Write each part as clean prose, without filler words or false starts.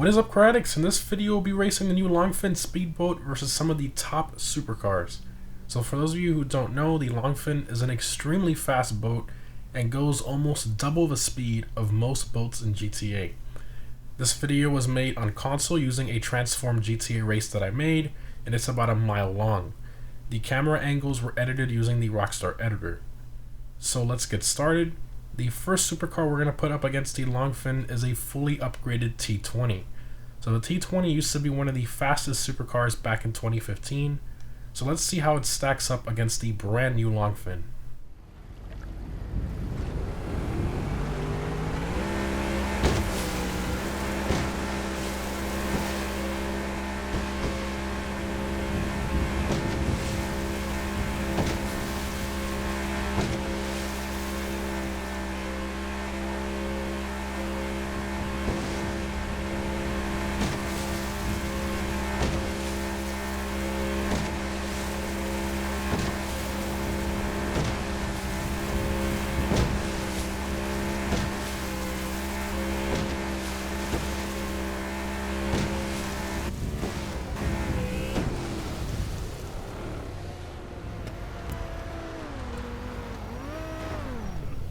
What is up, Cradix? In this video we'll be racing the new Longfin speedboat versus some of the top supercars. So for those of you who don't know, the Longfin is an extremely fast boat and goes almost double the speed of most boats in GTA. This video was made on console using a transformed GTA race that I made, and it's about a mile long. The camera angles were edited using the Rockstar editor. So let's get started. The first supercar we're going to put up against the Longfin is a fully upgraded T20. So the T20 used to be one of the fastest supercars back in 2015. So let's see how it stacks up against the brand new Longfin.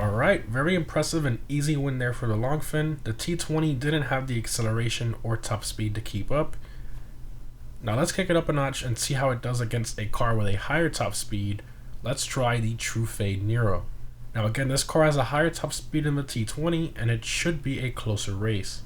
Alright, very impressive and easy win there for the Longfin. The T20 didn't have the acceleration or top speed to keep up. Now let's kick it up a notch and see how it does against a car with a higher top speed. Let's try the True Fade Nero. Now again, this car has a higher top speed than the T20 and it should be a closer race.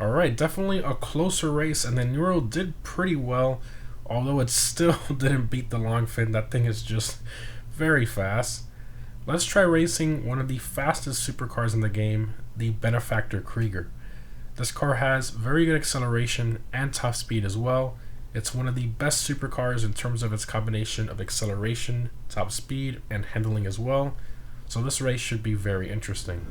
Alright, definitely a closer race, and the Nero did pretty well, although it still didn't beat the Longfin. That thing is just very fast. Let's try racing one of the fastest supercars in the game, the Benefactor Krieger. This car has very good acceleration and top speed as well. It's one of the best supercars in terms of its combination of acceleration, top speed, and handling as well. So this race should be very interesting.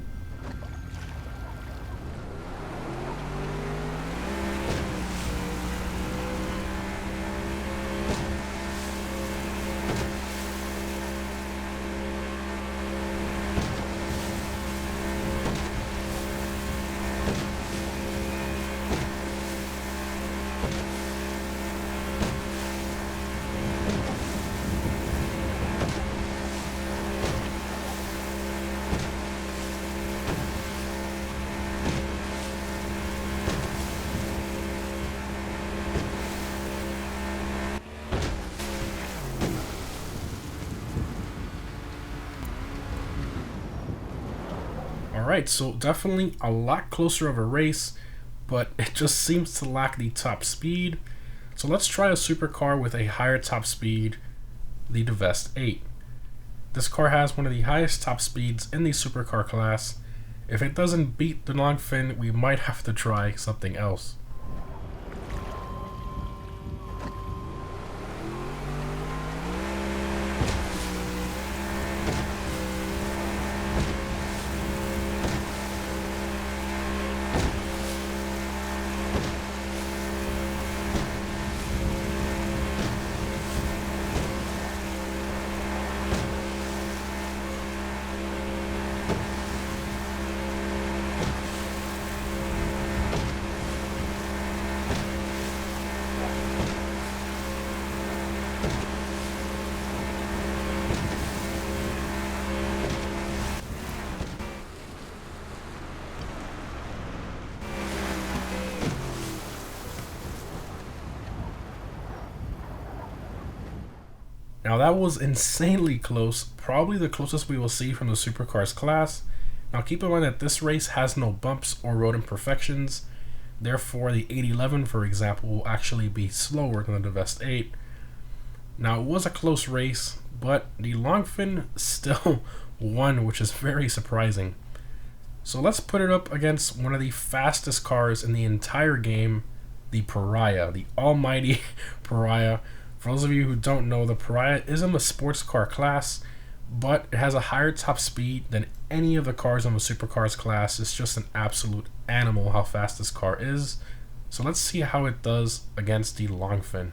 Alright, so definitely a lot closer of a race, but it just seems to lack the top speed. So let's try a supercar with a higher top speed, the Devest 8. This car has one of the highest top speeds in the supercar class. If it doesn't beat the Longfin, we might have to try something else. Now that was insanely close, probably the closest we will see from the supercars class. Now keep in mind that this race has no bumps or road imperfections. Therefore, the 811, for example, will actually be slower than the Vest 8. Now, it was a close race, but the Longfin still won, which is very surprising. So let's put it up against one of the fastest cars in the entire game, the Pariah, the almighty Pariah. For those of you who don't know, the Pariah is in the sports car class, but it has a higher top speed than any of the cars on the supercars class. It's just an absolute animal how fast this car is. So let's see how it does against the Longfin.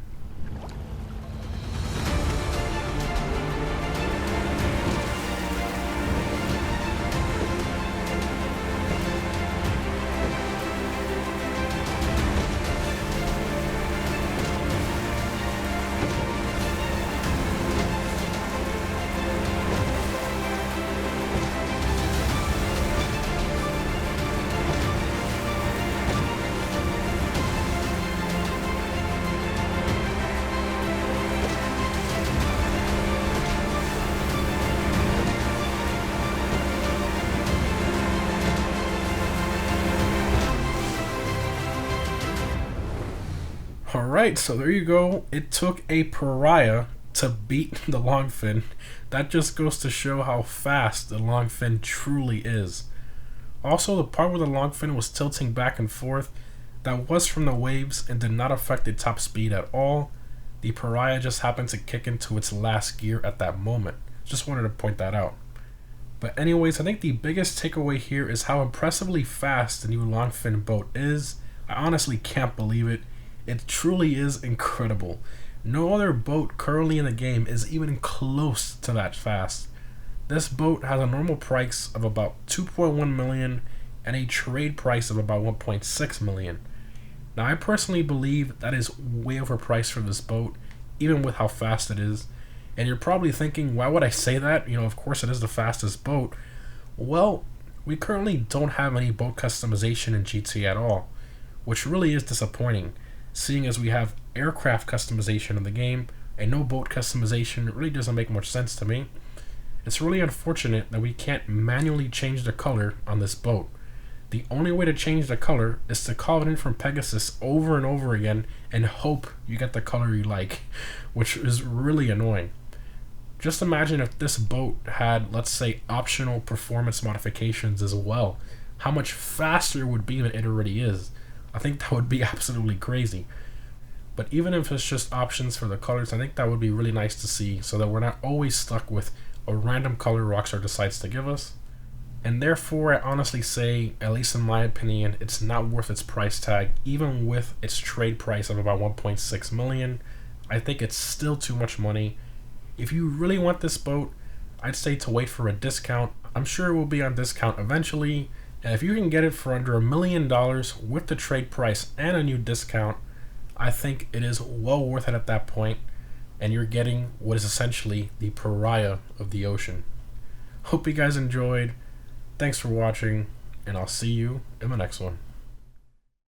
Alright, so there you go. It took a Pariah to beat the Longfin. That just goes to show how fast the Longfin truly is. Also, the part where the Longfin was tilting back and forth, that was from the waves and did not affect the top speed at all. The Pariah just happened to kick into its last gear at that moment. Just wanted to point that out. But anyways, I think the biggest takeaway here is how impressively fast the new Longfin boat is. I honestly can't believe it. It truly is incredible. No other boat currently in the game is even close to that fast. This boat has a normal price of about 2.1 million and a trade price of about 1.6 million. Now, I personally believe that is way overpriced for this boat, even with how fast it is. And you're probably thinking, why would I say that? You know, of course it is the fastest boat. Well, we currently don't have any boat customization in GT at all, which really is disappointing, seeing as we have aircraft customization in the game and no boat customization. It really doesn't make much sense to me. It's really unfortunate that we can't manually change the color on this boat. The only way to change the color is to call it in from Pegasus over and over again and hope you get the color you like, which is really annoying. Just imagine if this boat had, let's say, optional performance modifications as well. How much faster it would be than it already is. I think that would be absolutely crazy. But even if it's just options for the colors, I think that would be really nice to see, so that we're not always stuck with a random color Rockstar decides to give us. And therefore, I honestly say, at least in my opinion, it's not worth its price tag, even with its trade price of about 1.6 million. I think it's still too much money. If you really want this boat, I'd say to wait for a discount. I'm sure it will be on discount eventually. And if you can get it for under $1 million with the trade price and a new discount, I think it is well worth it at that point, and you're getting what is essentially the Pariah of the ocean. Hope you guys enjoyed. Thanks for watching, and I'll see you in the next one.